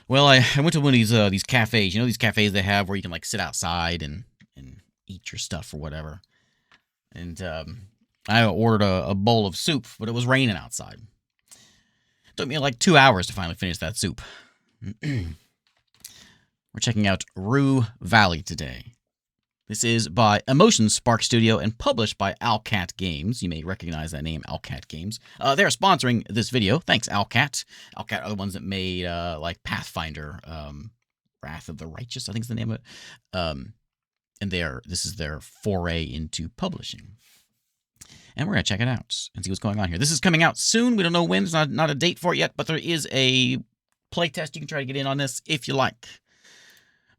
Well, I went to one of these cafes. You know these cafes they have where you can like sit outside and eat your stuff or whatever. And I ordered a bowl of soup, but it was raining outside. It took me like 2 hours to finally finish that soup. We're checking out Rue Valley today. This is by Emotion Spark Studio and published by Owlcat Games. You may recognize that name, Owlcat Games. They're sponsoring this video. Thanks, Owlcat. Owlcat are the ones that made like Pathfinder, Wrath of the Righteous, I think is the name of it. And this is their foray into publishing. And we're going to check it out and see what's going on here. This is coming out soon. We don't know when. There's not a date for it yet, but there is a playtest. You can try to get in on this if you like.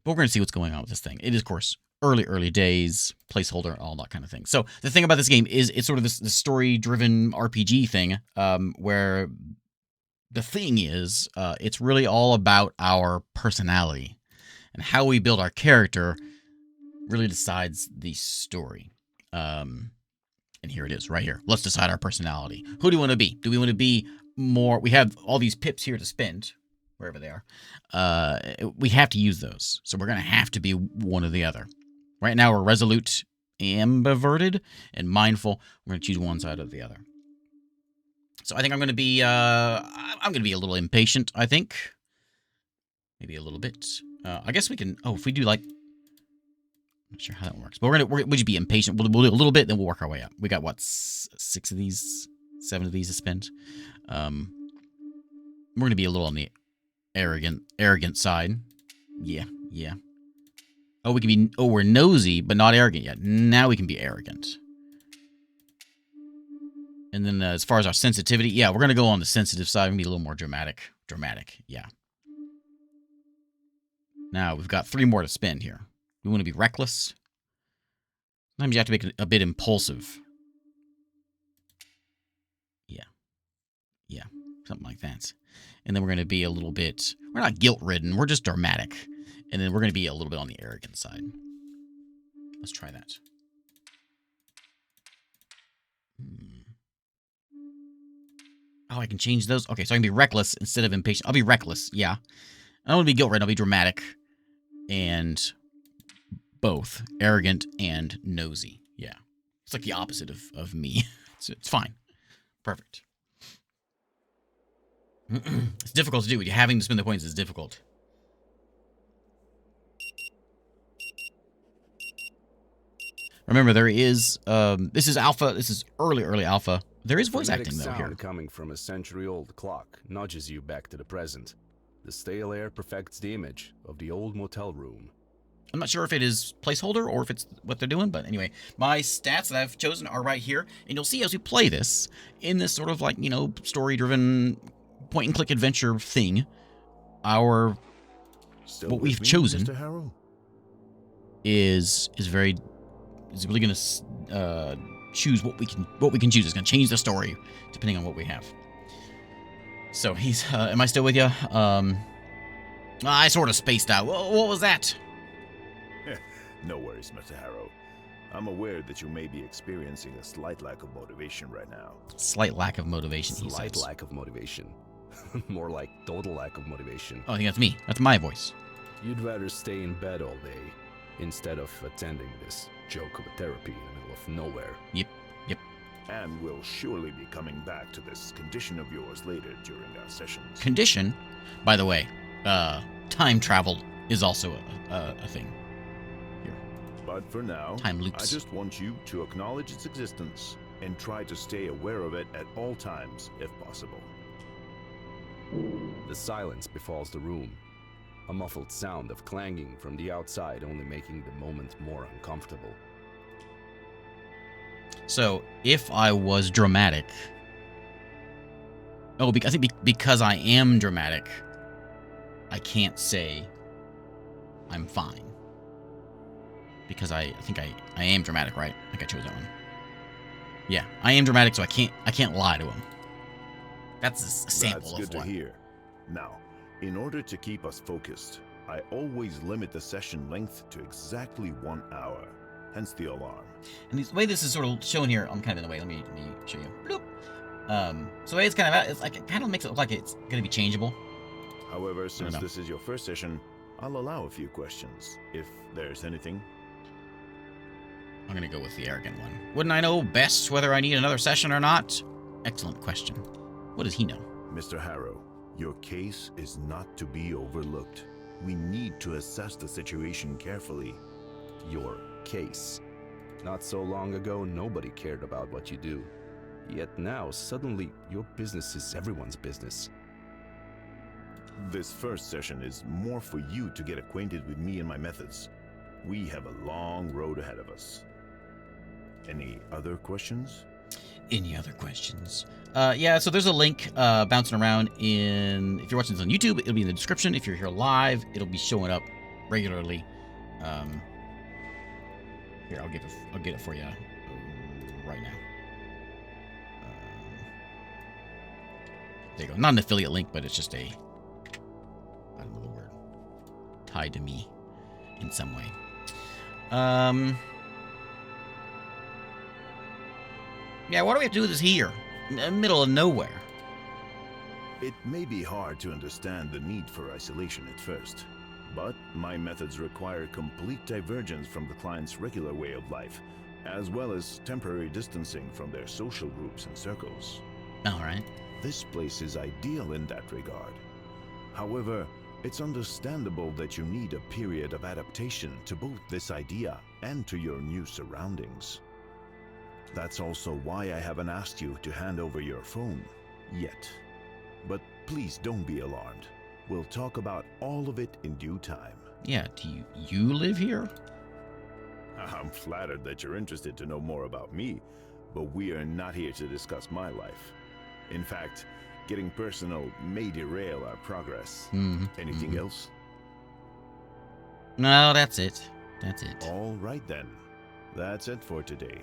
But we're going to see what's going on with this thing. It is, of course, early days, placeholder, all that kind of thing. So the thing about this game is it's sort of this story-driven RPG thing where the thing is it's really all about our personality. And how we build our character really decides the story. And here it is, right here. Let's decide our personality. Who do we want to be? Do we want to be more... We have all these pips here to spend, wherever they are. We have to use those. So we're going to have to be one or the other. Right now, we're resolute, ambiverted, and mindful. We're going to choose one side or the other. So I think I'm going to be... I'm going to be a little impatient, I think. Maybe a little bit. I guess we can... Oh, if we do, like... I'm not sure how that works. But we'll just be impatient. We'll do a little bit, then we'll work our way up. We got, what, 6 of these? 7 of these to spend? We're going to be a little on the arrogant side. Yeah. Oh, we can be... Oh, we're nosy, but not arrogant yet. Now we can be arrogant. And then as far as our sensitivity, yeah, we're going to go on the sensitive side. We're going to be a little more dramatic. Yeah. Now, we've got 3 more to spend here. We want to be reckless. Sometimes you have to make it a bit impulsive. Yeah. Something like that. And then we're going to be a little bit... We're not guilt-ridden. We're just dramatic. And then we're going to be a little bit on the arrogant side. Let's try that. Oh, I can change those? Okay, so I can be reckless instead of impatient. I'll be reckless, yeah. I don't want to be guilt-ridden. I'll be dramatic. And... both arrogant and nosy. Yeah. It's like the opposite of me. It's fine. Perfect. It's difficult to do. You're having to spend the points is difficult. Remember, there is... this is alpha. This is early alpha. There is voice acting, though, here. Coming from a century-old clock nudges you back to the present. The stale air perfects the image of the old motel room. I'm not sure if it is placeholder or if it's what they're doing, but anyway, my stats that I've chosen are right here, and you'll see as we play this, in this sort of like, you know, story-driven point-and-click adventure thing, what we've chosen is really going to choose what we can choose. It's going to change the story depending on what we have. So he's, am I still with you? I sort of spaced out. What was that? No worries, Mr. Harrow. I'm aware that you may be experiencing a slight lack of motivation right now. Slight lack of motivation, he says. Slight lack of motivation. More like total lack of motivation. Oh, I think that's me. That's my voice. You'd rather stay in bed all day instead of attending this joke of a therapy in the middle of nowhere. Yep. And we'll surely be coming back to this condition of yours later during our sessions. Condition? By the way, time travel is also a thing. But for now, time loops. I just want you to acknowledge its existence and try to stay aware of it at all times, if possible. The silence befalls the room. A muffled sound of clanging from the outside only making the moment more uncomfortable. So, if I was dramatic... Oh, I think because I am dramatic, I can't say I'm fine. Because I think I am dramatic, right? I think I chose that one. Yeah, I am dramatic, so I can't lie to him. That's a sample That's good of to hear. Now, in order to keep us focused, I always limit the session length to exactly 1 hour. Hence the alarm. And the way this is sort of shown here, I'm kind of in the way. Let me show you. Bloop. So the way it's kind of, it's like it kind of makes it look like it's going to be changeable. However, since know. this is your first session, I'll allow a few questions, if there's anything. I'm gonna go with the arrogant one. Wouldn't I know best whether I need another session or not? Excellent question. What does he know? Mr. Harrow, your case is not to be overlooked. We need to assess the situation carefully. Your case. Not so long ago, nobody cared about what you do. Yet now, suddenly, your business is everyone's business. This first session is more for you to get acquainted with me and my methods. We have a long road ahead of us. Any other questions? Any other questions? Yeah, so there's a link bouncing around in... If you're watching this on YouTube, it'll be in the description. If you're here live, it'll be showing up regularly. Here, I'll get it for you right now. There you go. Not an affiliate link, but it's just a... I don't know the word. Tied to me in some way. Yeah, what do we have to do with this here? In the middle of nowhere. It may be hard to understand the need for isolation at first, but my methods require complete divergence from the client's regular way of life, as well as temporary distancing from their social groups and circles. All right. This place is ideal in that regard. However, it's understandable that you need a period of adaptation to both this idea and to your new surroundings. That's also why I haven't asked you to hand over your phone yet. But please don't be alarmed. We'll talk about all of it in due time. Yeah, do you live here? I'm flattered that you're interested to know more about me, but we are not here to discuss my life. In fact, getting personal may derail our progress. Anything else? No, that's it. That's it. All right then. That's it for today.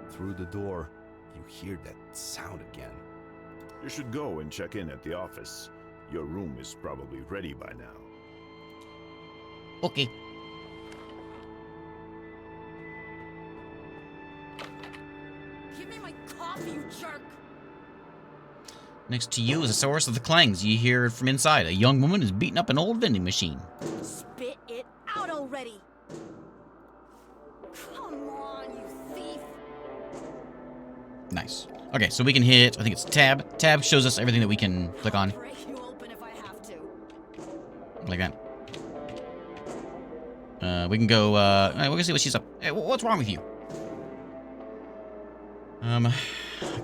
Through the door, you hear that sound again. You should go and check in at the office. Your room is probably ready by now. Okay. Give me my coffee, you jerk! Next to you is a source of the clangs. You hear it from inside. A young woman is beating up an old vending machine. Spit it out already! Come on, you thief! Nice. Okay, so we can hit, I think it's tab. Tab shows us everything that we can click on. Break you open if I have to. Like that. We can go, we're gonna see what she's up. Hey, what's wrong with you? I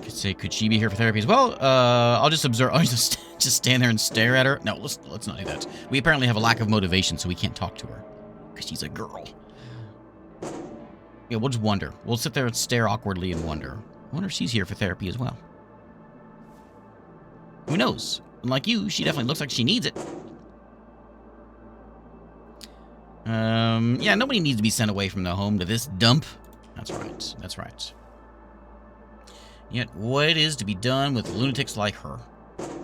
could say, could she be here for therapy as well? I'll just observe. I'll just stand there and stare at her. No, let's not do that. We apparently have a lack of motivation, so we can't talk to her. Because she's a girl. Yeah, we'll just wonder. We'll sit there and stare awkwardly and wonder. I wonder if she's here for therapy as well. Who knows? Unlike you, she definitely looks like she needs it. Yeah, nobody needs to be sent away from their home to this dump. That's right. That's right. Yet, what is to be done with lunatics like her?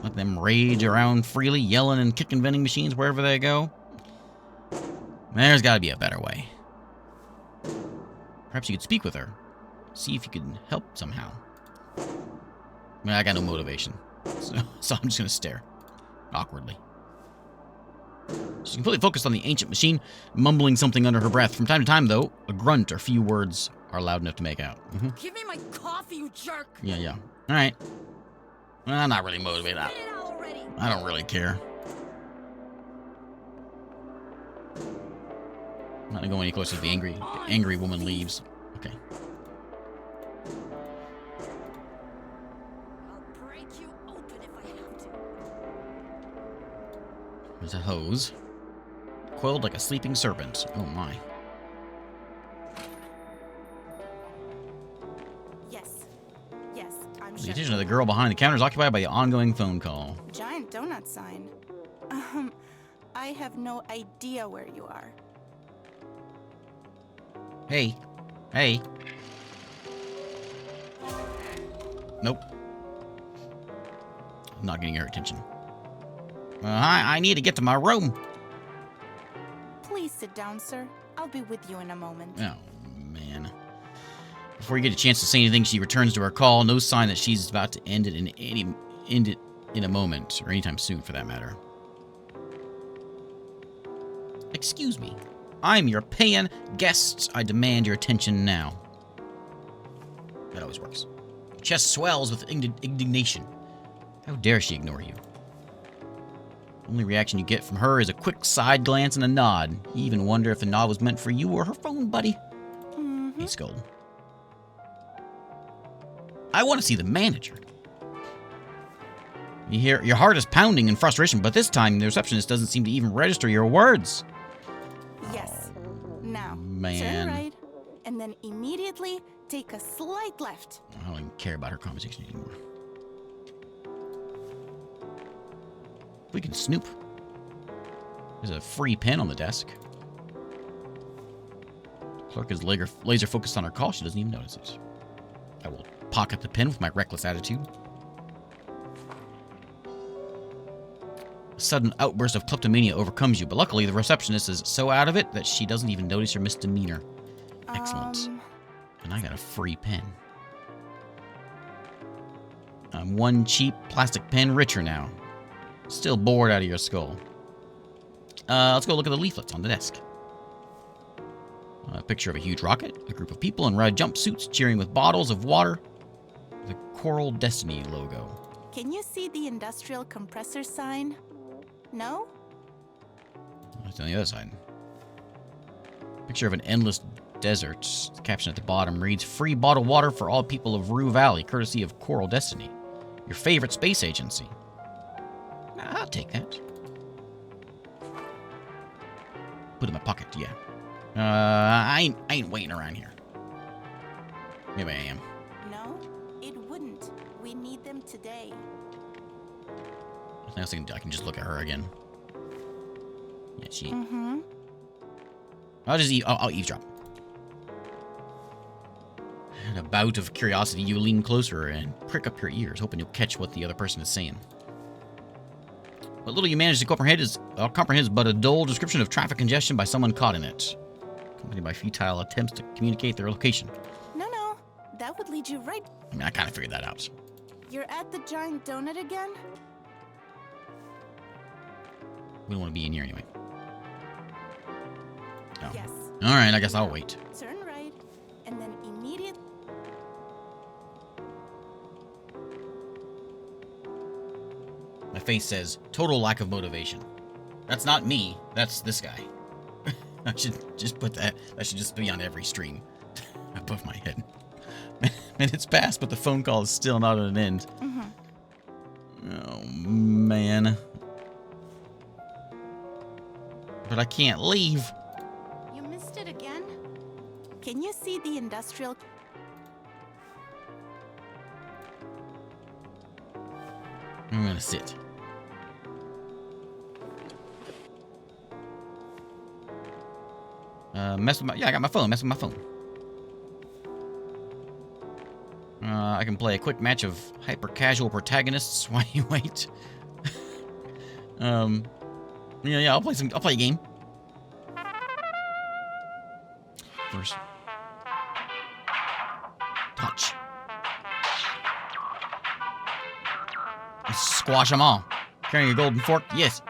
Let them rage around freely, yelling and kicking vending machines wherever they go? There's got to be a better way. Perhaps you could speak with her. See if you can help somehow. I mean, I got no motivation. So I'm just going to stare. Awkwardly. She's completely focused on the ancient machine, mumbling something under her breath. From time to time, though, a grunt or few words are loud enough to make out. Give me my coffee, you jerk! Yeah. Alright. Well, I'm not really motivated. Spit it out already! I don't really care. I'm not gonna go any closer to the angry woman leaves. Okay. I'll break you open if I have to. There's a hose. Coiled like a sleeping serpent. Oh my. Yes, I'm The sure. attention of the girl behind the counter is occupied by the ongoing phone call. Giant donut sign. I have no idea where you are. Hey. Nope. I'm not getting her attention. I need to get to my room. Please sit down, sir. I'll be with you in a moment. Oh, man. Before you get a chance to say anything, she returns to her call. No sign that she's about to end it in a moment, or anytime soon for that matter. Excuse me. I'm your paying guest. I demand your attention now. That always works. Your chest swells with indignation. How dare she ignore you? Only reaction you get from her is a quick side glance and a nod. You even wonder if the nod was meant for you or her phone buddy. Hey, Skull. I want to see the manager. You hear your heart is pounding in frustration, but this time the receptionist doesn't seem to even register your words. Yes. Now, man. turn right, and then immediately take a slight left. I don't even care about her conversation anymore. We can snoop. There's a free pen on the desk. The clerk is laser focused on her call. She doesn't even notice it. I will pocket the pen with my reckless attitude. A sudden outburst of kleptomania overcomes you, but luckily the receptionist is so out of it that she doesn't even notice your misdemeanor. Excellent. And I got a free pen. I'm one cheap plastic pen richer now. Still bored out of your skull. Let's go look at the leaflets on the desk. A picture of a huge rocket, a group of people in red jumpsuits cheering with bottles of water, the Coral Destiny logo. Can you see the industrial compressor sign? No? That's on the other side. Picture of an endless desert. The caption at the bottom reads, "Free bottled water for all people of Rue Valley, courtesy of Coral Destiny. Your favorite space agency." I'll take that. Put it in my pocket, yeah. I ain't waiting around here. Maybe I am. No, it wouldn't. We need them today. I think I can just look at her again. Yeah, she. I'll eavesdrop. In a bout of curiosity, you lean closer and prick up your ears, hoping you'll catch what the other person is saying. What little you manage to comprehend is but a dull description of traffic congestion by someone caught in it, accompanied by futile attempts to communicate their location. No, that would lead you right. I mean, I kind of figured that out. You're at the giant donut again? We don't want to be in here anyway. Oh. Yes. All right, I guess I'll wait. Turn right, and then immediate. My face says, total lack of motivation. That's not me. That's this guy. I should just put that. That should just be on every stream above my head. Minutes pass, but the phone call is still not at an end. Oh, man. But I can't leave. You missed it again? Can you see the industrial... I'm gonna sit. Mess with my... Yeah, I got my phone. Mess with my phone. I can play a quick match of hyper-casual protagonists while you wait. Yeah, I'll play a game. First. Touch. Let's squash them all. Carrying a golden fork? Yes.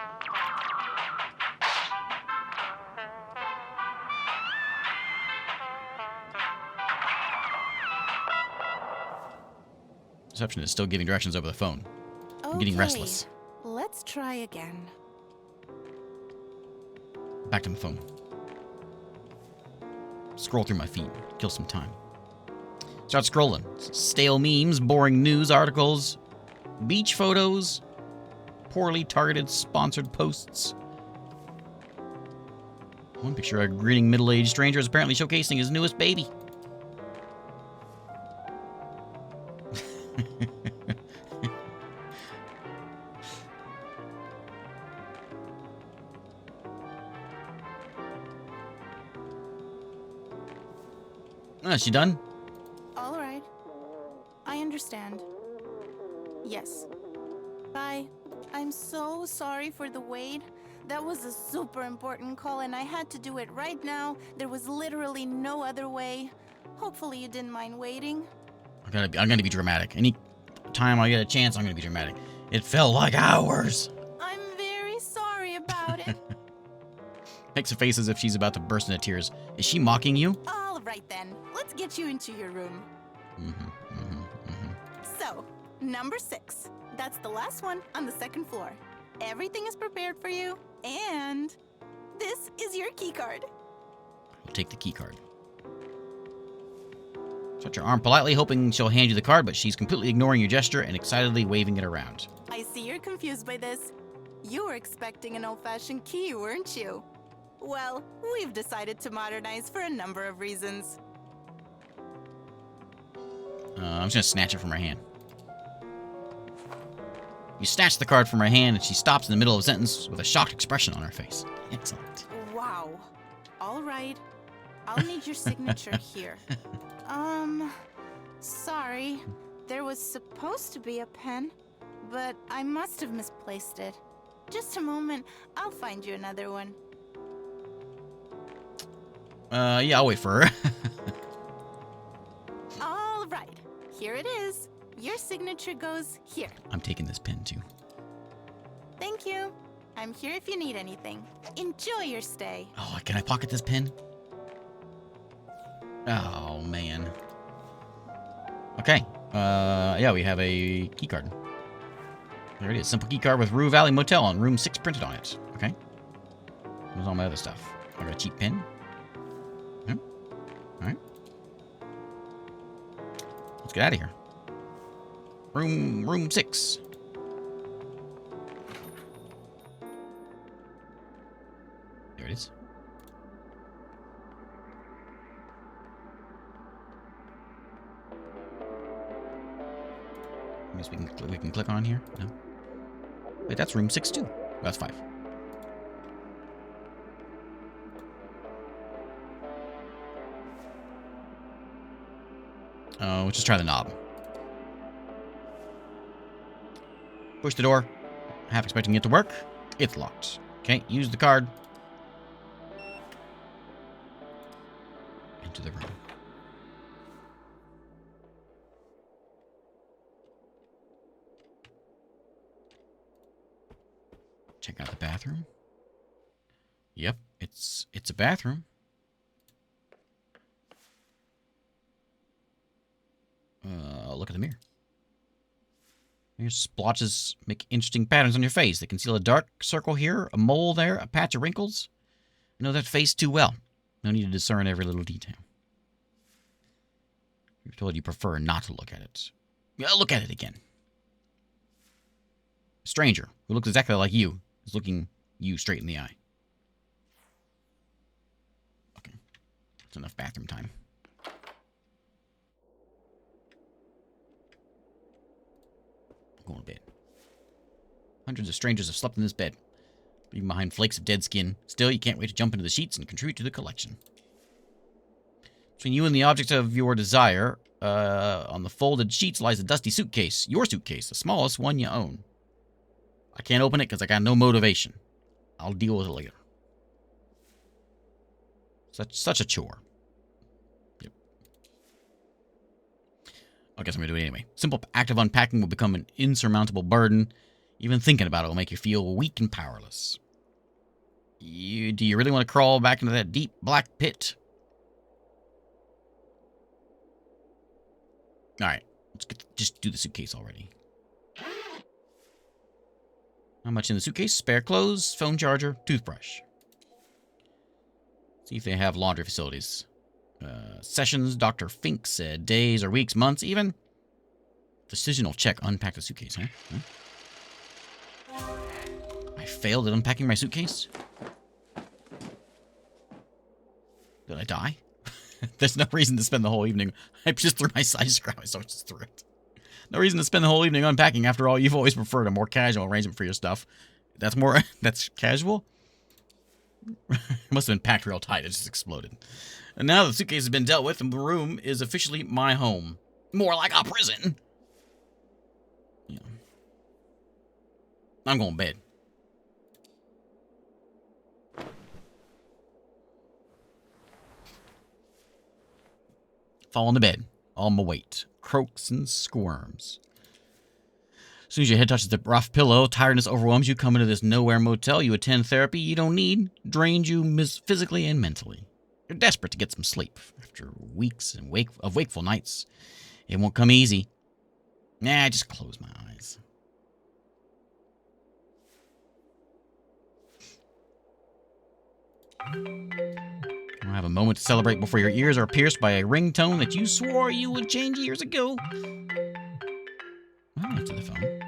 Reception is still giving directions over the phone. I'm getting restless. Let's try again. Back to my phone. Scroll through my feed. Kill some time. Start scrolling. Stale memes, boring news articles, beach photos, poorly targeted sponsored posts. One picture of a grinning middle-aged stranger is apparently showcasing his newest baby. Is she done? All right. I understand. Yes. Bye. I'm so sorry for the wait. That was a super important call and I had to do it right now. There was literally no other way. Hopefully you didn't mind waiting. I'm gonna be dramatic. Any time I get a chance, I'm gonna be dramatic. It felt like hours. I'm very sorry about it. Makes a face as if she's about to burst into tears. Is she mocking you? All right then, let's get you into your room. So, number 6. That's the last one on the second floor. Everything is prepared for you, and this is your key card. I'll take the key card. Touch her arm politely, hoping she'll hand you the card, but she's completely ignoring your gesture and excitedly waving it around. I see you're confused by this. You were expecting an old-fashioned key, weren't you? Well, we've decided to modernize for a number of reasons. I'm just gonna snatch it from her hand. You snatch the card from her hand, and she stops in the middle of a sentence with a shocked expression on her face. Excellent. Wow. All right. I'll need your signature here. Sorry. There was supposed to be a pen, but I must have misplaced it. Just a moment. I'll find you another one. Yeah, I'll wait for her. All right. Here it is. Your signature goes here. I'm taking this pen, too. Thank you. I'm here if you need anything. Enjoy your stay. Oh, can I pocket this pen? Oh, man. Okay. Yeah, we have a key card. There it is. Simple key card with Rue Valley Motel on room 6 printed on it. Okay. Where's all my other stuff? I got a cheap pen. Alright. Let's get out of here. Room 6. There it is. I guess we can click on here. No. Wait, that's room 6 too. That's 5. We'll just try the knob. Push the door. Half expecting it to work. It's locked. Okay, use the card. Into the room. Check out the bathroom. Yep, it's a bathroom. Look at the mirror. Your splotches make interesting patterns on your face. They conceal a dark circle here, a mole there, a patch of wrinkles. I know that face too well. No need to discern every little detail. You're told you prefer not to look at it. Yeah, look at it again. A stranger who looks exactly like you is looking you straight in the eye. Okay. That's enough bathroom time. Going to bed. Hundreds of strangers have slept in this bed, leaving behind flakes of dead skin. Still, you can't wait to jump into the sheets and contribute to the collection. Between you and the object of your desire, on the folded sheets lies a dusty suitcase. Your suitcase, the smallest one you own. I can't open it because I got no motivation. I'll deal with it later. Such a chore. Yep. I guess I'm going to do it anyway. Simple act of unpacking will become an insurmountable burden. Even thinking about it will make you feel weak and powerless. Do you really want to crawl back into that deep black pit? Alright. Just do the suitcase already. How much in the suitcase? Spare clothes, phone charger, toothbrush. See if they have laundry facilities. Sessions, Dr. Fink said days or weeks, months even. Decisional check. Unpack the suitcase, huh? I failed at unpacking my suitcase? Did I die? There's no reason to spend the whole evening. I just threw my... I just grabbed my sword, just threw it. No reason to spend the whole evening unpacking. After all, you've always preferred a more casual arrangement for your stuff. That's more... That's casual? It must have been packed real tight. It just exploded. And now the suitcase has been dealt with, and the room is officially my home. More like a prison. Yeah. I'm going to bed. Fall into bed. All my weight. Croaks and squirms. As soon as your head touches the rough pillow, tiredness overwhelms you, come into this nowhere motel, you attend therapy you don't need, drains you physically and mentally. You're desperate to get some sleep. After weeks of wakeful nights, it won't come easy. Nah, just close my eyes. You'll have a moment to celebrate before your ears are pierced by a ringtone that you swore you would change years ago. I'll answer the phone.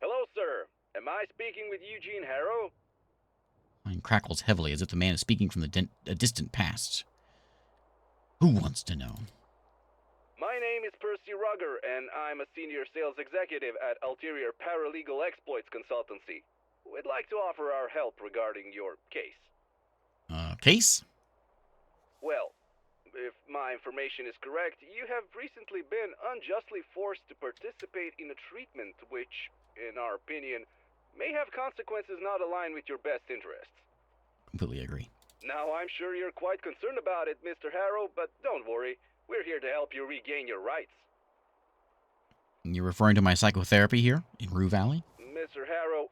Hello, sir. Am I speaking with Eugene Harrow? Mine crackles heavily as if the man is speaking from a distant past. Who wants to know? My name is Percy Rugger, and I'm a senior sales executive at Ulterior Paralegal Exploits Consultancy. We'd like to offer our help regarding your case. Case? Well, if my information is correct, you have recently been unjustly forced to participate in a treatment which, in our opinion, may have consequences not aligned with your best interests. Completely agree. Now, I'm sure you're quite concerned about it, Mr. Harrow, but don't worry. We're here to help you regain your rights. You're referring to my psychotherapy here in Rue Valley? Mr. Harrow,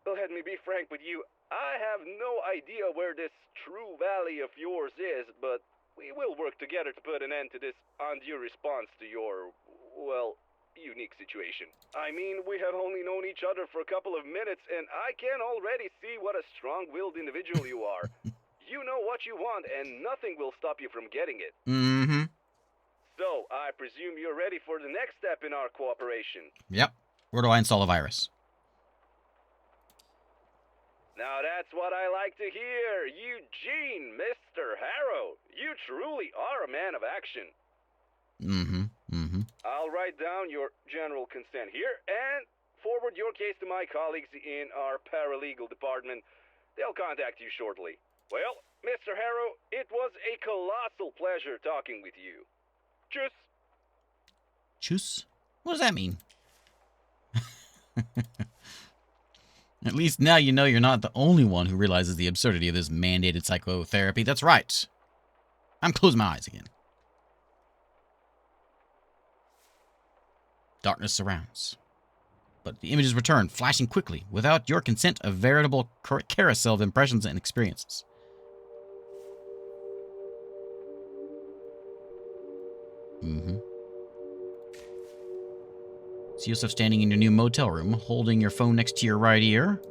let me be frank with you. I have no idea where this True Valley of yours is, but we will work together to put an end to this undue response to your, well, unique situation. I mean, we have only known each other for a couple of minutes, and I can already see what a strong-willed individual you are. You know what you want, and nothing will stop you from getting it. Mm-hmm. So, I presume you're ready for the next step in our cooperation. Yep. Where do I install the virus? Now that's what I like to hear. Eugene, Mr. Harrow. You truly are a man of action. I'll write down your general consent here and forward your case to my colleagues in our paralegal department. They'll contact you shortly. Well, Mr. Harrow, it was a colossal pleasure talking with you. Tschüss. Tschüss? What does that mean? At least now you know you're not the only one who realizes the absurdity of this mandated psychotherapy. That's right. I'm closing my eyes again. Darkness surrounds. But the images return, flashing quickly. Without your consent, a veritable carousel of impressions and experiences. See yourself standing in your new motel room, holding your phone next to your right ear.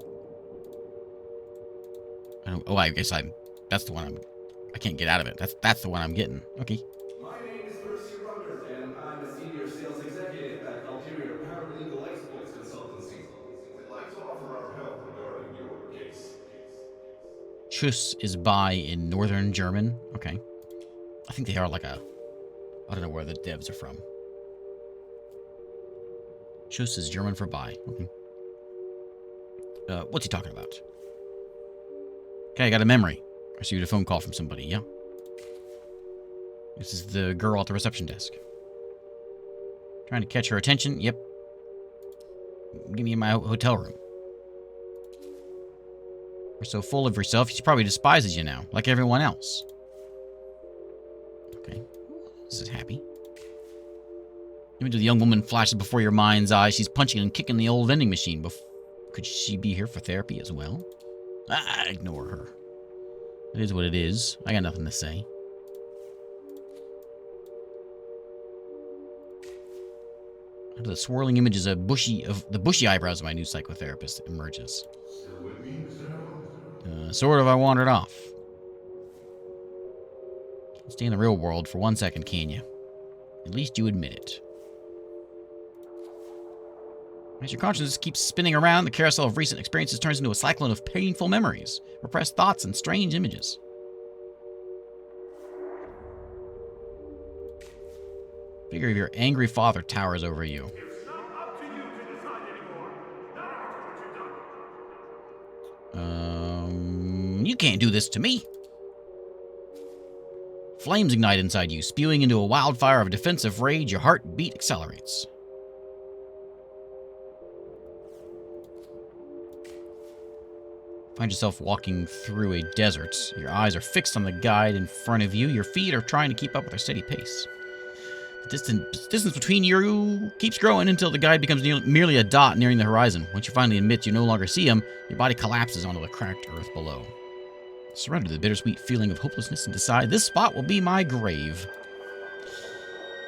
I guess that's the one I can't get out of it. That's the one I'm getting. Okay. My name is Percy Rugger, and I'm a senior sales executive at Ulterior Paralegal Exploits Consultancy. We'd like to offer our help regarding your case. Tschüss is bye in northern German. Okay. I think they are like a... I don't know where the devs are from. Tschüss is German for bye. Okay. What's he talking about? Okay, I got a memory. I received a phone call from somebody, yeah? This is the girl at the reception desk. Trying to catch her attention. Yep. Give me my hotel room. You're so full of yourself, she probably despises you now, like everyone else. Okay. This is happy. Image of the young woman flashes before your mind's eye. She's punching and kicking the old vending machine. Could she be here for therapy as well? Ignore her. It is what it is. I got nothing to say. Out of the swirling images of the bushy eyebrows of my new psychotherapist emerges. Still with me, Mr. Harrow? Sort of. I wandered off. Can't stay in the real world for 1 second, can you? At least you admit it. As your consciousness keeps spinning around, the carousel of recent experiences turns into a cyclone of painful memories, repressed thoughts, and strange images. Figure of your angry father towers over you. It's not up to you to decide anymore. Not after what you've done. You can't do this to me. Flames ignite inside you, spewing into a wildfire of defensive rage. Your heartbeat accelerates. Find yourself walking through a desert. Your eyes are fixed on the guide in front of you. Your feet are trying to keep up with their steady pace. The distance between you keeps growing until the guide becomes merely a dot nearing the horizon. Once you finally admit you no longer see him, your body collapses onto the cracked earth below. Surrender to the bittersweet feeling of hopelessness and decide this spot will be my grave.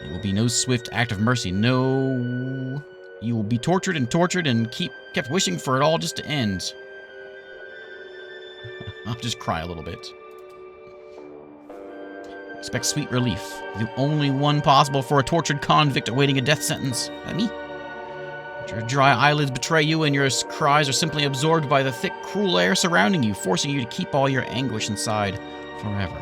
It will be no swift act of mercy. No, you will be tortured and kept wishing for it all just to end. I'll just cry a little bit. Expect sweet relief. The only one possible for a tortured convict awaiting a death sentence. That me? But your dry eyelids betray you and your cries are simply absorbed by the thick, cruel air surrounding you, forcing you to keep all your anguish inside forever.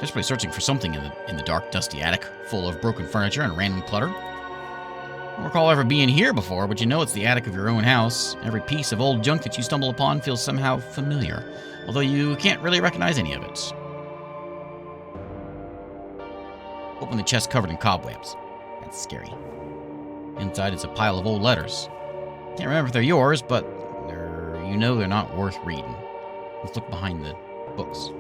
Desperately searching for something in the dark, dusty attic, full of broken furniture and random clutter. I don't recall ever being here before, but you know it's the attic of your own house. Every piece of old junk that you stumble upon feels somehow familiar, although you can't really recognize any of it. Open the chest covered in cobwebs. That's scary. Inside is a pile of old letters. Can't remember if they're yours, but they're not worth reading. Let's look behind the books.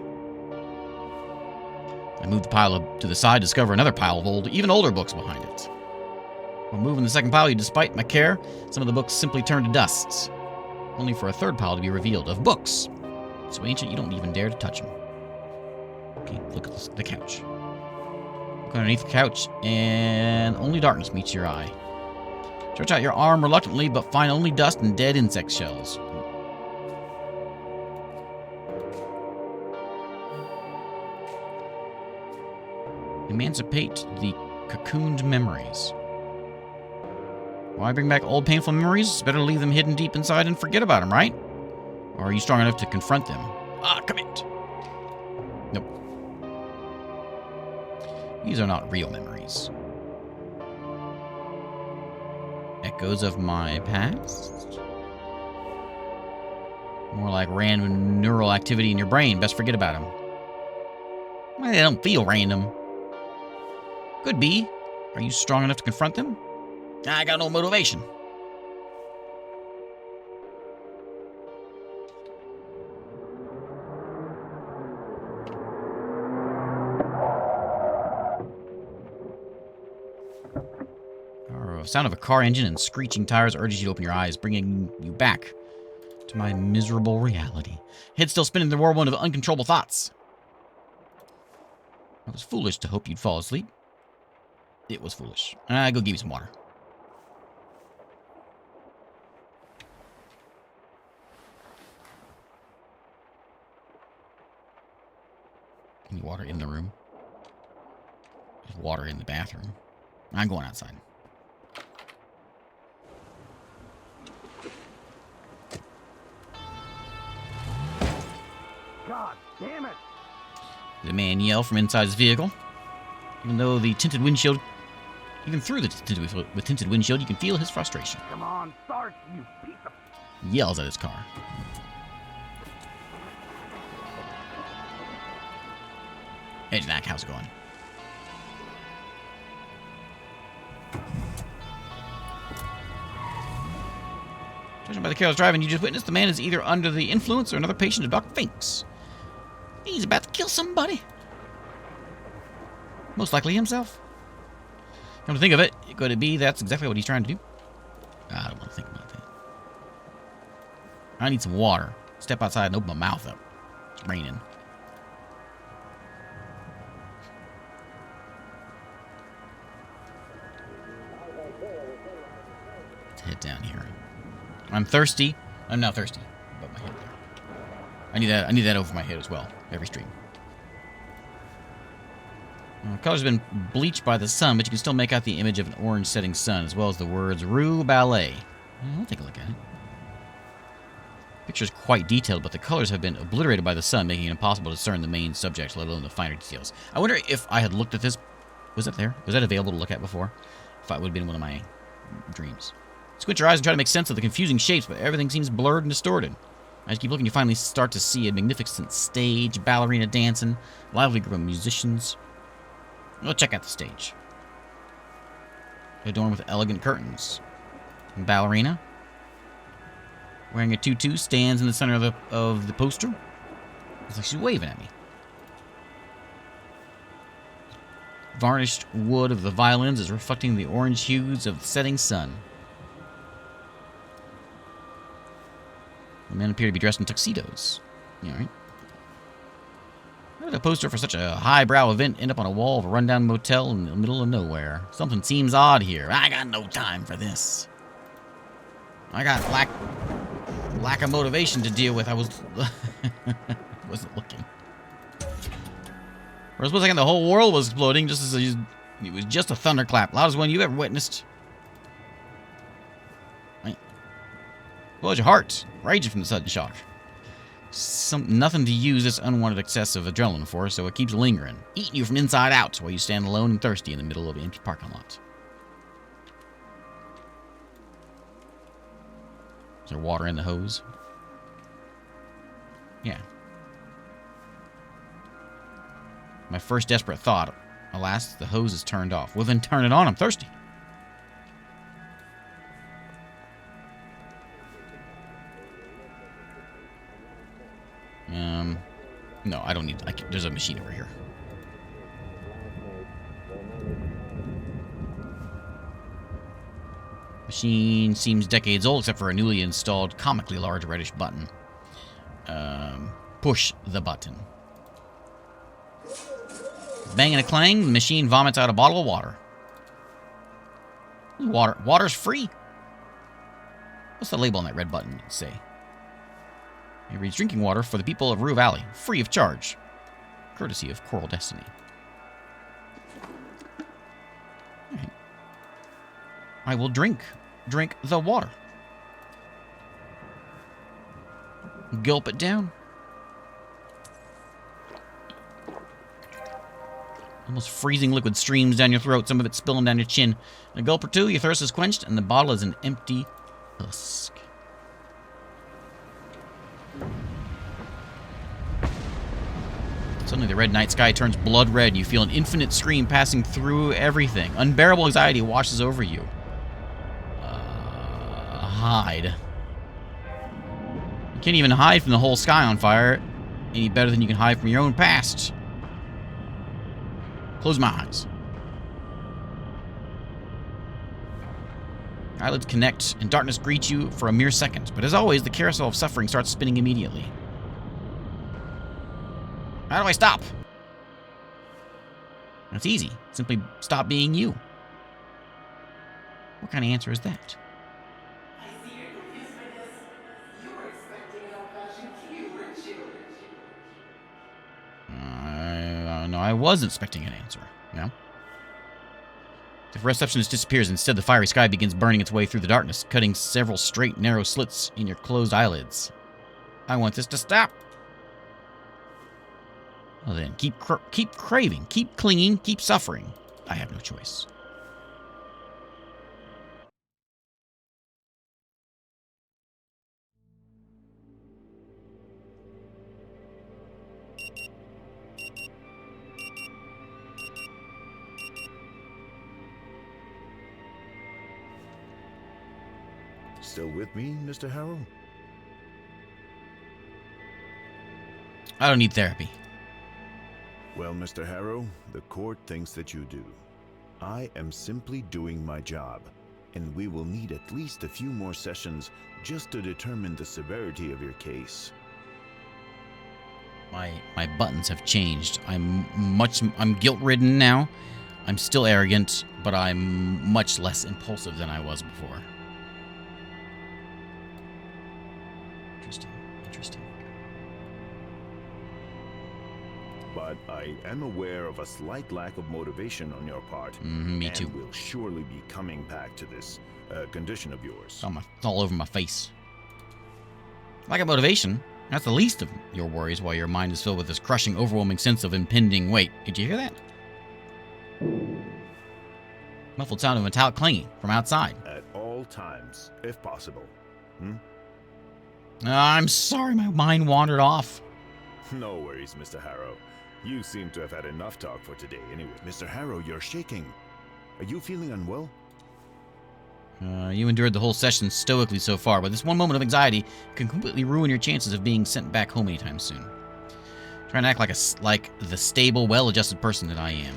I move the pile to the side, discover another pile of even older books behind it. While moving the second pile, despite my care, some of the books simply turn to dust, only for a third pile to be revealed of books. So ancient you don't even dare to touch them. Okay, look at the couch. Look underneath the couch, and only darkness meets your eye. Stretch out your arm reluctantly, but find only dust and dead insect shells. Emancipate the cocooned memories. Why bring back old painful memories? It's better to leave them hidden deep inside and forget about them, right? Or are you strong enough to confront them? Commit! Nope. These are not real memories. Echoes of my past? More like random neural activity in your brain. Best forget about them. Well, they don't feel random. Could be. Are you strong enough to confront them? I got no motivation. Sound of a car engine and screeching tires urges you to open your eyes, bringing you back to my miserable reality. Head still spinning in the whirlwind of uncontrollable thoughts. I was foolish to hope you'd fall asleep. It was foolish. Go give you some water. Any water in the room? There's water in the bathroom. I'm going outside. God damn it! The man yelled from inside his vehicle. Even through the tinted windshield, you can feel his frustration. Come on, start, you piece of... He yells at his car. Hey, Jack, how's it going? Judging by the careless driving you just witnessed, the man is either under the influence or another patient of Dr. Finks. He's about to kill somebody. Most likely himself. Come to think of it, could it be that's exactly what he's trying to do? I don't want to think about that. I need some water. Step outside and open my mouth up. It's raining. Let's head down here. I'm thirsty. I'm not thirsty. Above my head there. I need that over my head as well. Every stream. The color's been bleached by the sun, but you can still make out the image of an orange setting sun, as well as the words Rue Valley. I'll take a look at it. The picture's quite detailed, but the colors have been obliterated by the sun, making it impossible to discern the main subject, let alone the finer details. I wonder if I had looked at this... Was that there? Was that available to look at before? If it would have been one of my dreams. Squint your eyes and try to make sense of the confusing shapes, but everything seems blurred and distorted. As you keep looking, you finally start to see a magnificent stage, ballerina dancing, lively group of musicians. We'll check out the stage. Adorned with elegant curtains. And ballerina, wearing a tutu, stands in the center of the poster. It's like she's waving at me. varnished wood of the violins is reflecting the orange hues of the setting sun. The men appear to be dressed in tuxedos. Yeah, right. How did a poster for such a highbrow event end up on a wall of a rundown motel in the middle of nowhere? Something seems odd here. I got no time for this. I got lack of motivation to deal with. I wasn't looking. For a split second, the whole world was exploding just as it was just a thunderclap, loudest one you've ever witnessed. Right. What was your heart? Raging from the sudden shock. Nothing to use this unwanted excess of adrenaline for, so it keeps lingering, eating you from inside out while you stand alone and thirsty in the middle of an empty parking lot. Is there water in the hose? Yeah. My first desperate thought. Alas, the hose is turned off. Well, then turn it on. I'm thirsty. No, I don't need... there's a machine over here. Machine seems decades old, except for a newly installed, comically large reddish button. Push the button. Bang and a clang, the machine vomits out a bottle of water. Water's free. What's the label on that red button say? It reads drinking water for the people of Rue Valley, free of charge. Courtesy of Coral Destiny. Right. I will drink the water. Gulp it down. Almost freezing liquid streams down your throat, some of it spilling down your chin. In a gulp or two, your thirst is quenched, and the bottle is an empty husk. Suddenly, the red night sky turns blood red. You feel an infinite scream passing through everything. Unbearable anxiety washes over you. Hide. You can't even hide from the whole sky on fire any better than you can hide from your own past. Close my eyes. Eyelids connect, and darkness greets you for a mere second. But as always, the carousel of suffering starts spinning immediately. How do I stop? That's easy. Simply stop being you. What kind of answer is that? I see your confused by this. You were expecting an old-fashioned tea, weren't you? No, I was expecting an answer. No? The receptionist disappears. Instead, the fiery sky begins burning its way through the darkness, cutting several straight, narrow slits in your closed eyelids. I want this to stop. Well then, keep craving, keep clinging, keep suffering. I have no choice. Still with me, Mr. Harrow? I don't need therapy. Well, Mr. Harrow, the court thinks that you do. I am simply doing my job, and we will need at least a few more sessions just to determine the severity of your case. My buttons have changed. I'm guilt-ridden now. I'm still arrogant, but I'm much less impulsive than I was before. Interesting. But I am aware of a slight lack of motivation on your part. Me too. And will surely be coming back to this condition of yours. It's all over my face. Lack of motivation? That's the least of your worries while your mind is filled with this crushing, overwhelming sense of impending weight. Did you hear that? Muffled sound of metallic clanging from outside. At all times, if possible. I'm sorry, my mind wandered off. No worries, Mr. Harrow. You seem to have had enough talk for today anyway. Mr. Harrow, you're shaking. Are you feeling unwell? You endured the whole session stoically so far, but this one moment of anxiety can completely ruin your chances of being sent back home anytime soon. Try and act like the stable, well-adjusted person that I am.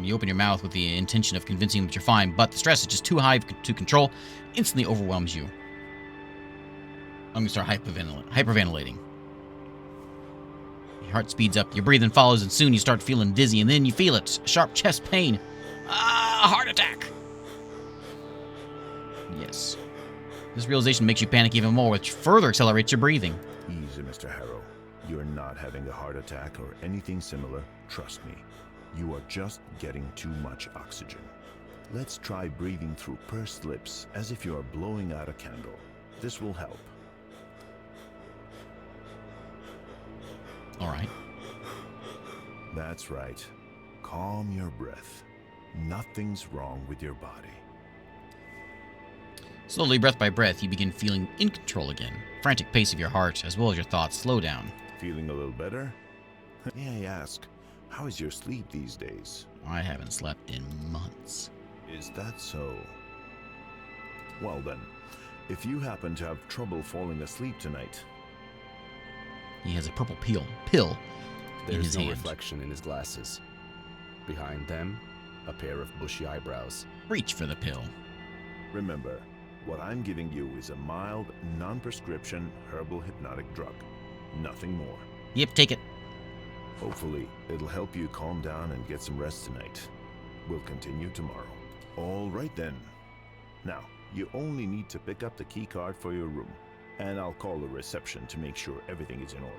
You open your mouth with the intention of convincing him that you're fine, but the stress is just too high to control. Instantly overwhelms you. I'm gonna start hyperventilating. Your heart speeds up, your breathing follows, and soon you start feeling dizzy, and then you feel it. Sharp chest pain. Ah, heart attack. Yes. This realization makes you panic even more, which further accelerates your breathing. Easy, Mr. Harrow. You're not having a heart attack or anything similar. Trust me. You are just getting too much oxygen. Let's try breathing through pursed lips as if you are blowing out a candle. This will help. All right. That's right. Calm your breath. Nothing's wrong with your body. Slowly, breath by breath, you begin feeling in control again. Frantic pace of your heart, as well as your thoughts, slow down. Feeling a little better? May I ask, how is your sleep these days? I haven't slept in months. Is that so? Well then, if you happen to have trouble falling asleep tonight... He has a purple pill in his There's no hand. reflection in his glasses. Behind them, a pair of bushy eyebrows. Reach for the pill. Remember, what I'm giving you is a mild, non-prescription herbal hypnotic drug. Nothing more. Yep, take it. Hopefully, it'll help you calm down and get some rest tonight. We'll continue tomorrow. All right then. Now, you only need to pick up the key card for your room, and I'll call the reception to make sure everything is in order.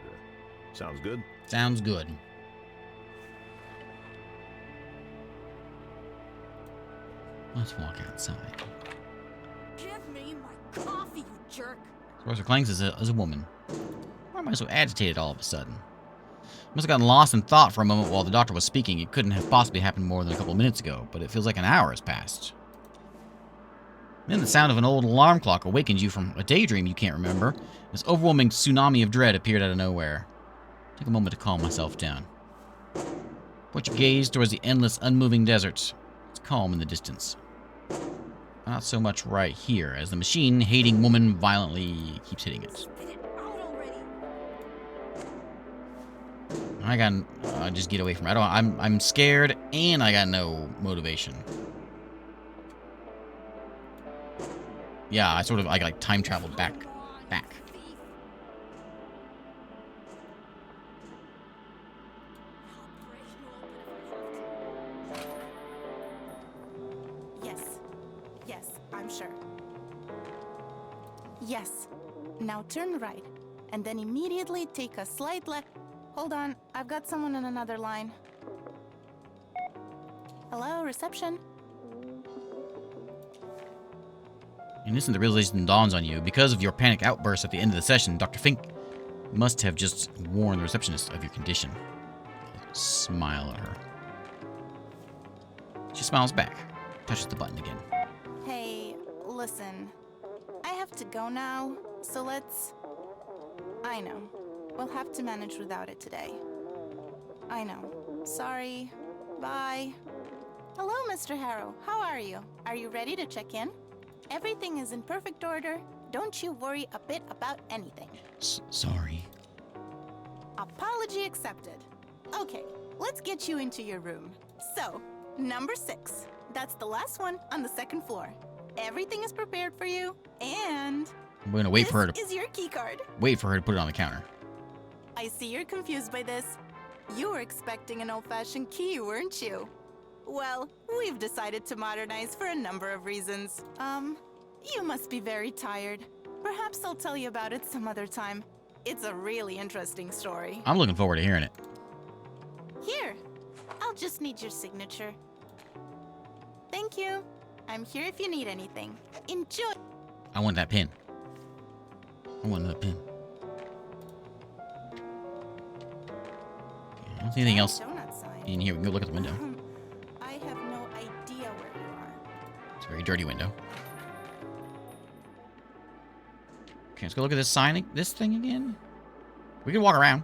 Sounds good? Sounds good. Let's walk outside. Give me my coffee, you jerk. Professor Clanks is a woman. Why am I so agitated all of a sudden? Must have gotten lost in thought for a moment while the doctor was speaking. It couldn't have possibly happened more than a couple of minutes ago, but it feels like an hour has passed. Then the sound of an old alarm clock awakens you from a daydream you can't remember. This overwhelming tsunami of dread appeared out of nowhere. Take a moment to calm myself down. Point your gaze towards the endless, unmoving desert. It's calm in the distance. Not so much right here, as the machine-hating woman violently keeps hitting it. Spit it out already. I got. Just get away from it. I'm scared, and I got no motivation. Yeah, I like time traveled back. Yes, I'm sure. Yes. Now turn right, and then immediately take a slight left. Hold on, I've got someone on another line. Hello, reception? In this, the realization dawns on you. Because of your panic outburst at the end of the session, Dr. Fink must have just warned the receptionist of your condition. Smile at her. She smiles back, touches the button again. Hey, listen. I have to go now, so let's... I know. We'll have to manage without it today. I know. Sorry. Bye. Hello, Mr. Harrow. How are you? Are you ready to check in? Everything is in perfect order. Don't you worry a bit about anything. Sorry. Apology accepted. Okay, let's get you into your room. So, number 6. That's the last one on the second floor. Everything is prepared for you, and... I'm going to wait for her to... This is your key card. Wait for her to put it on the counter. I see you're confused by this. You were expecting an old-fashioned key, weren't you? Well, we've decided to modernize for a number of reasons. You must be very tired. Perhaps I'll tell you about it some other time. It's a really interesting story. I'm looking forward to hearing it. Here, I'll just need your signature. Thank you. I'm here if you need anything. Enjoy. I want that pin. I want that pin. I don't see anything else Donut sign. in here. We can go look at the window. I have no idea where you are. It's a very dirty window. Okay, let's go look at this sign. This thing again. We can walk around.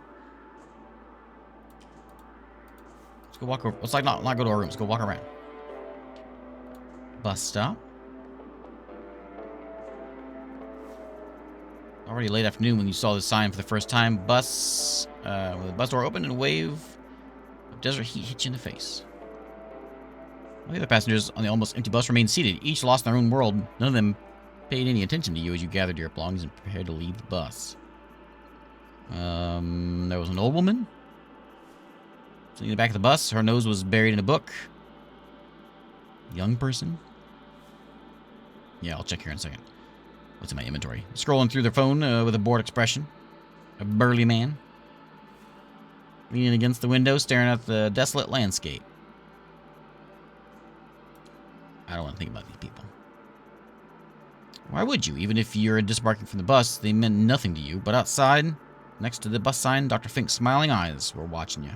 Let's go walk over. Let's not go to our room. Let's go walk around. Bus stop. Already late afternoon when you saw the sign for the first time. Bus, with the bus door open and a wave of desert heat hit you in the face. All the other passengers on the almost empty bus remained seated, each lost in their own world. None of them paid any attention to you as you gathered your belongings and prepared to leave the bus. There was an old woman sitting in the back of the bus. Her nose was buried in a book. Young person? Yeah, I'll check here in a second. What's in my inventory? Scrolling through their phone with a bored expression. A burly man. Leaning against the window, staring at the desolate landscape. I don't want to think about these people. Why would you? Even if you're disembarking from the bus, they meant nothing to you. But outside, next to the bus sign, Dr. Fink's smiling eyes were watching you.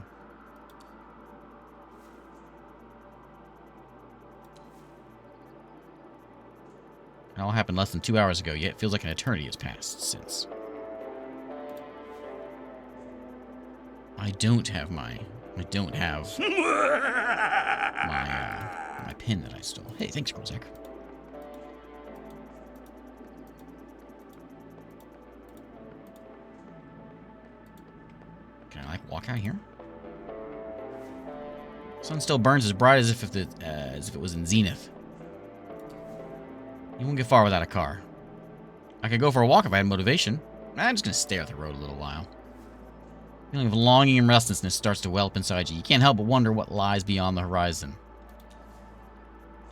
It all happened less than 2 hours ago, yet it feels like an eternity has passed since. I don't have my pin that I stole. Hey, thanks, Grozak. Can I, like, walk out here? Sun still burns as bright as if it was in zenith. You won't get far without a car. I could go for a walk if I had motivation. I'm just gonna stare at the road a little while. A feeling of longing and restlessness starts to well up inside you. You can't help but wonder what lies beyond the horizon.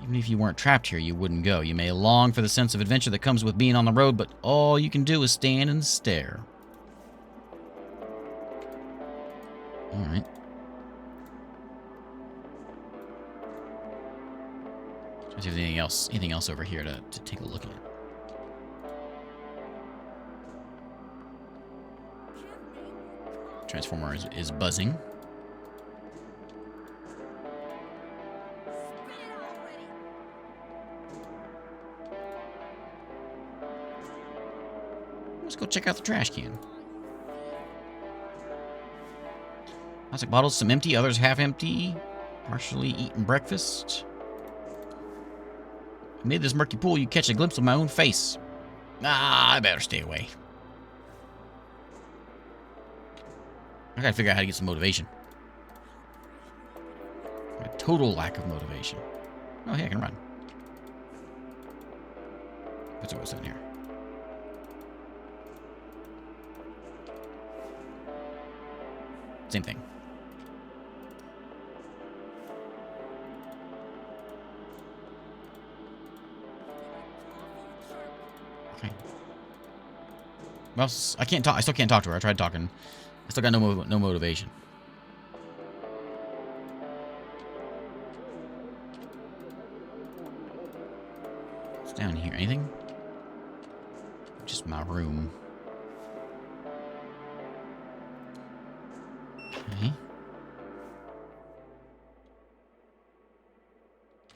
Even if you weren't trapped here, you wouldn't go. You may long for the sense of adventure that comes with being on the road, but all you can do is stand and stare. Alright. Let's see if there's anything else over here to take a look at. Transformer is buzzing. Let's go check out the trash can. Plastic bottles, some empty, others half empty. Partially eaten breakfast. Amid this murky pool, you catch a glimpse of my own face. Ah, I better stay away. I gotta figure out how to get some motivation. A total lack of motivation. Oh, hey, I can run. What's what's in here? Same thing. Okay. Well, I can't talk. I still can't talk to her. I tried talking. I still got no motivation. What's down here? Anything? Just my room. Okay.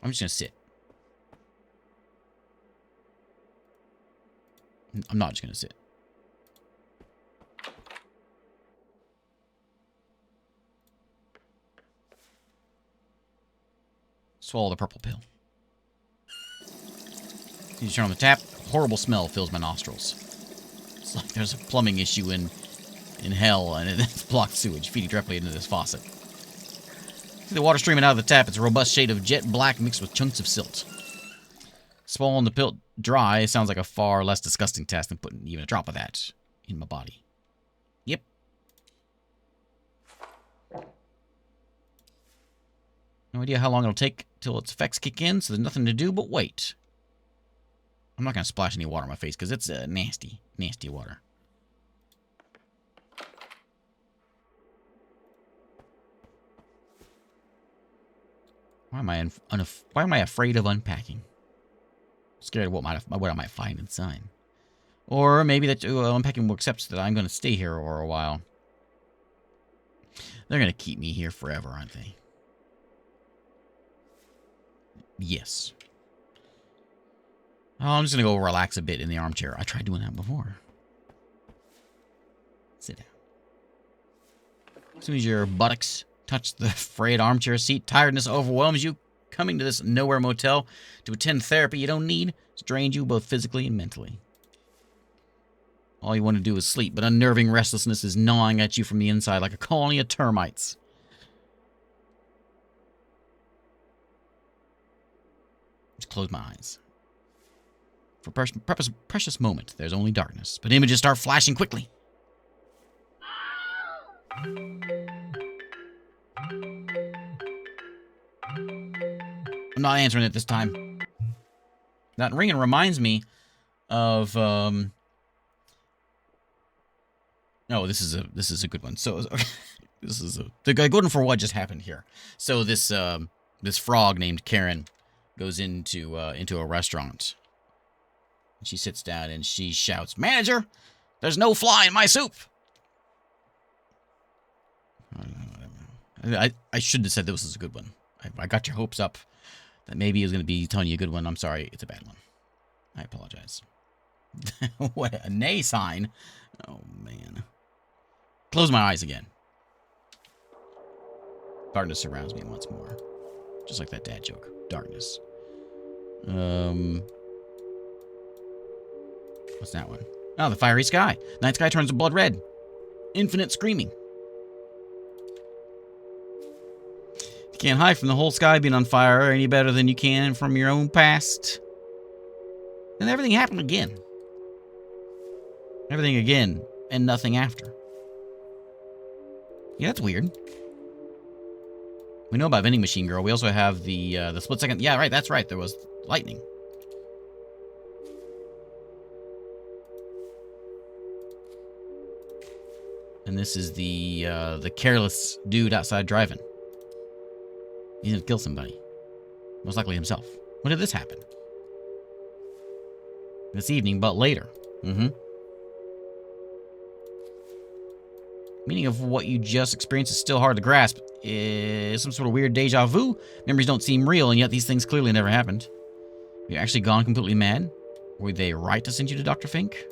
I'm just gonna sit. I'm not just gonna sit. Swallow the purple pill. You turn on the tap, a horrible smell fills my nostrils. It's like there's a plumbing issue in hell, and it's blocked sewage feeding directly into this faucet. See the water streaming out of the tap. It's a robust shade of jet black mixed with chunks of silt. Swallowing the pill dry sounds like a far less disgusting task than putting even a drop of that in my body. Yep. No idea how long it'll take till its effects kick in, so there's nothing to do but wait. I'm not going to splash any water on my face because it's nasty, nasty water. Why am I afraid of unpacking? Scared of what I might find inside. Or maybe that unpacking will accept that I'm going to stay here for a while. They're going to keep me here forever, aren't they? Yes. Oh, I'm just going to go relax a bit in the armchair. I tried doing that before. Sit down. As soon as your buttocks touch the frayed armchair seat, tiredness overwhelms you. Coming to this nowhere motel to attend therapy you don't need has drained you both physically and mentally. All you want to do is sleep, but unnerving restlessness is gnawing at you from the inside like a colony of termites. Just close my eyes. For precious moment, there's only darkness, but images start flashing quickly. I'm not answering it this time. That ringing reminds me of no, this is a good one. So this is the good one for what just happened here. So this this frog named Karen goes into a restaurant. She sits down and she shouts, "Manager, there's no fly in my soup." I shouldn't have said this was a good one. I got your hopes up that maybe he was going to be telling you a good one. I'm sorry, it's a bad one. I apologize. What a nay sign. Oh, man. Close my eyes again. Darkness surrounds me once more. Just like that dad joke. Darkness. What's that one? Oh, the fiery sky. Night sky turns to blood red. Infinite screaming. You can't hide from the whole sky being on fire any better than you can from your own past. And everything happened again. Everything again, and nothing after. Yeah, that's weird. We know about Vending Machine Girl. We also have the split second. Yeah, right, that's right. There was lightning. And this is the careless dude outside driving. He's gonna kill somebody. Most likely himself. When did this happen? This evening, but later. Meaning of what you just experienced is still hard to grasp. Is some sort of weird deja vu. Memories don't seem real, and yet these things clearly never happened. Have you actually gone completely mad? Were they right to send you to Dr. Fink?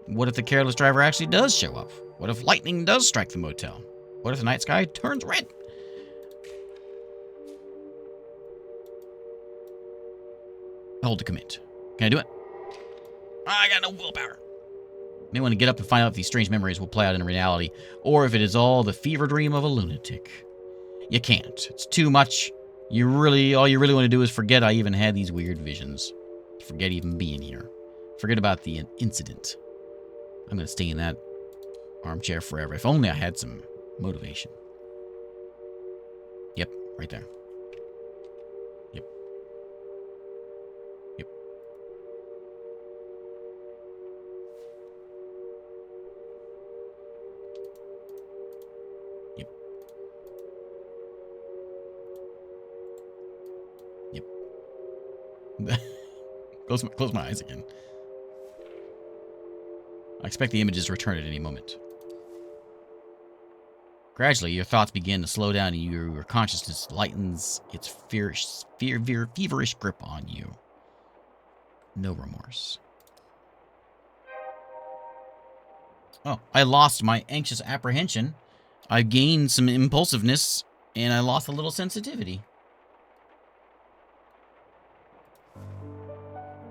What if the careless driver actually does show up? What if lightning does strike the motel? What if the night sky turns red? Hold to commit. Can I do it? I got no willpower. May want to get up and find out if these strange memories will play out in reality, or if it is all the fever dream of a lunatic. You can't. It's too much. All you really want to do is forget I even had these weird visions. Forget even being here. Forget about the incident. I'm going to stay in that armchair forever. If only I had some motivation. Yep, right there. Yep. Yep. Yep. Yep. Close my eyes again. I expect the images to return at any moment. Gradually, your thoughts begin to slow down and your consciousness lightens its feverish grip on you. No remorse. Oh, I lost my anxious apprehension. I gained some impulsiveness, and I lost a little sensitivity.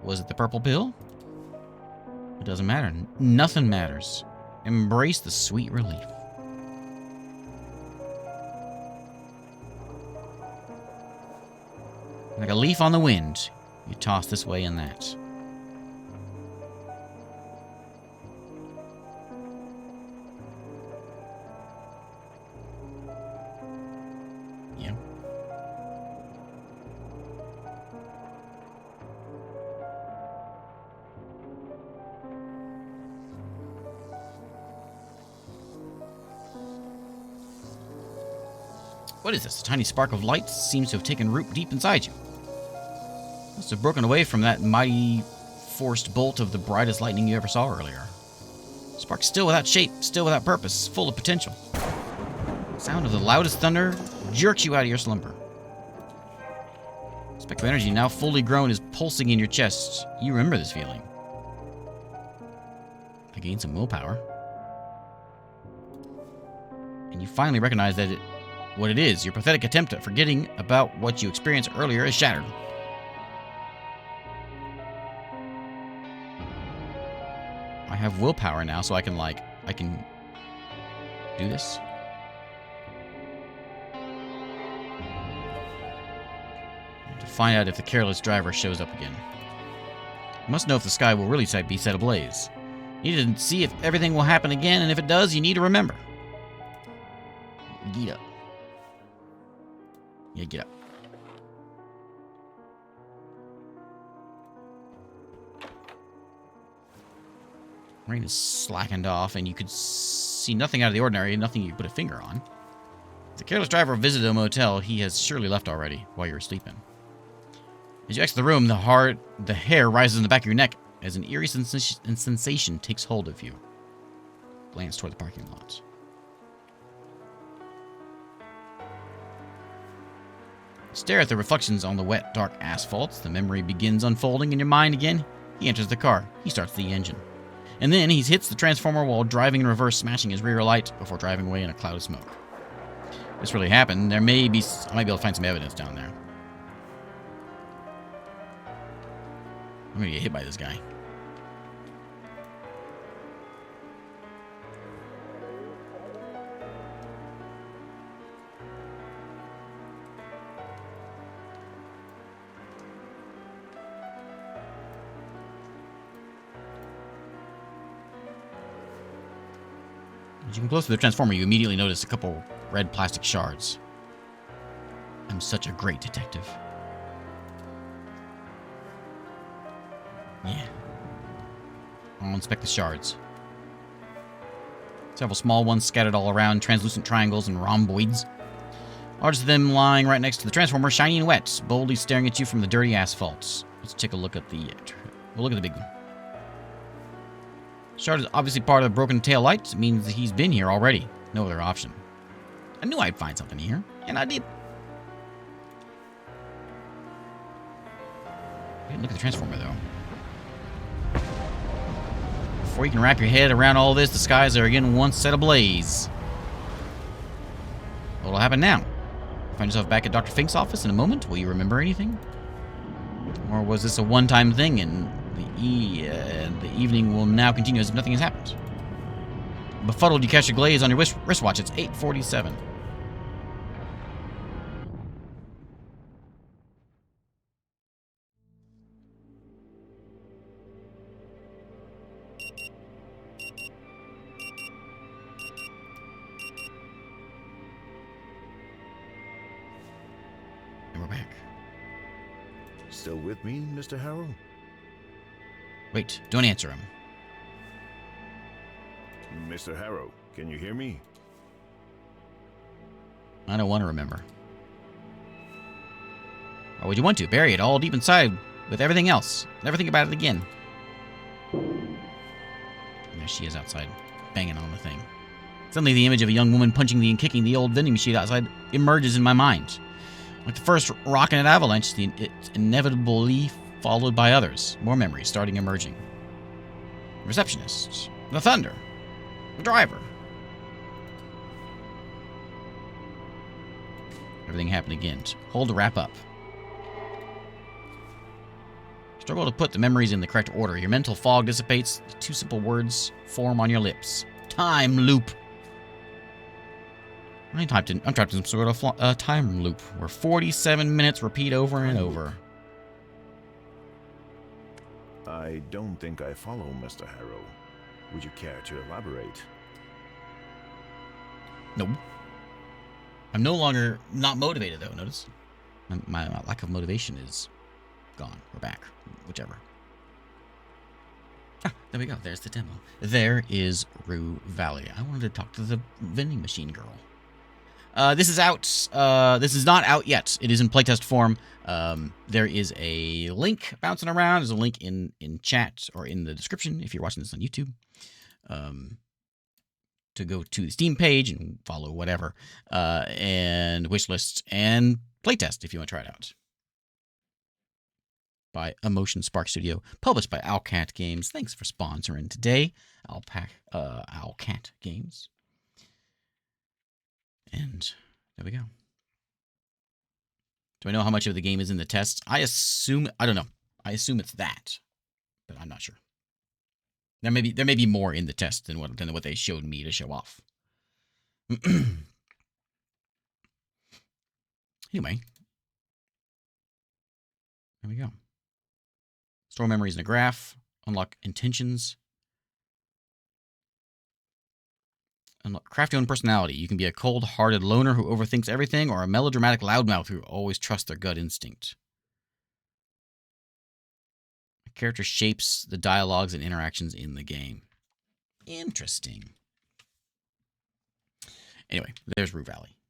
Was it the purple pill? It doesn't matter. Nothing matters. Embrace the sweet relief. Like a leaf on the wind, you toss this way and that. Yeah. What is this? A tiny spark of light seems to have taken root deep inside you. Must have broken away from that mighty forced bolt of the brightest lightning you ever saw earlier. Spark still without shape, still without purpose, full of potential. The sound of the loudest thunder jerks you out of your slumber. The speck of energy now fully grown is pulsing in your chest. You remember this feeling. I gained some willpower. And you finally recognize that what it is. Your pathetic attempt at forgetting about what you experienced earlier is shattered. I have willpower now, so I can do this. to find out if the careless driver shows up again. You must know if the sky will really be set ablaze. You need to see if everything will happen again, and if it does, you need to remember. Get up. Yeah, get up. Rain is slackened off, and you could see nothing out of the ordinary, nothing you could put a finger on. If the careless driver visited a motel, he has surely left already while you were sleeping. As you exit the room, the hair rises in the back of your neck as an eerie sensation takes hold of you. Glance toward the parking lot. Stare at the reflections on the wet, dark asphalt. The memory begins unfolding in your mind again. He enters the car. He starts the engine. And then he hits the transformer while driving in reverse, smashing his rear light before driving away in a cloud of smoke. If this really happened, I might be able to find some evidence down there. I'm gonna get hit by this guy. As you come close to the transformer, you immediately notice a couple red plastic shards. I'm such a great detective. Yeah. I'll inspect the shards. Several small ones scattered all around, translucent triangles and rhomboids. Largest of them lying right next to the transformer, shiny and wet, boldly staring at you from the dirty asphalt. Let's take a look at the... We'll look at the big one. Shard is obviously part of the broken tail light. It means that he's been here already. No other option. I knew I'd find something here, and I did. Look at the transformer, though. Before you can wrap your head around all this, the skies are again once set ablaze. What'll happen now? Find yourself back at Dr. Fink's office in a moment? Will you remember anything? Or was this a one-time thing, and the evening will now continue as if nothing has happened? Befuddled, you catch a glaze on your wristwatch. It's 8:47. And we're back. Still with me, Mr. Harrow? Wait, don't answer him. Mr. Harrow, can you hear me? I don't want to remember. Why would you want to? Bury it all deep inside with everything else. Never think about it again. And there she is outside, banging on the thing. Suddenly the image of a young woman punching and kicking the old vending machine outside emerges in my mind. Like the first rock in an avalanche, it's inevitably followed by others. More memories starting emerging. The receptionist. The thunder. The driver. Everything happened again. Hold to wrap up. Struggle to put the memories in the correct order. Your mental fog dissipates. The two simple words form on your lips. Time loop. I'm trapped in some sort of time loop where 47 minutes repeat over and over. I don't think I follow, Mr. Harrow. Would you care to elaborate? Nope. I'm no longer not motivated, though, notice? My lack of motivation is gone. We're back. Whichever. Ah, there we go. There's the demo. There is Rue Valley. I wanted to talk to the vending machine girl. This is out. This is not out yet. It is in playtest form. There is a link bouncing around. There's a link in chat or in the description if you're watching this on YouTube. To go to the Steam page and follow whatever. And wishlist and playtest if you want to try it out. By Emotion Spark Studio. Published by Owlcat Games. Thanks for sponsoring today. Owlcat Games. And there we go. Do I know how much of the game is in the test? I don't know. I assume it's that, but I'm not sure. There may be more in the test than what they showed me to show off. Anyway, There we go. Store memories in a graph. Unlock intentions. Unlock craft your own personality. You can be a cold-hearted loner who overthinks everything, or a melodramatic loudmouth who always trusts their gut instinct. A character shapes the dialogues and interactions in the game. Interesting. Anyway, there's Rue Valley.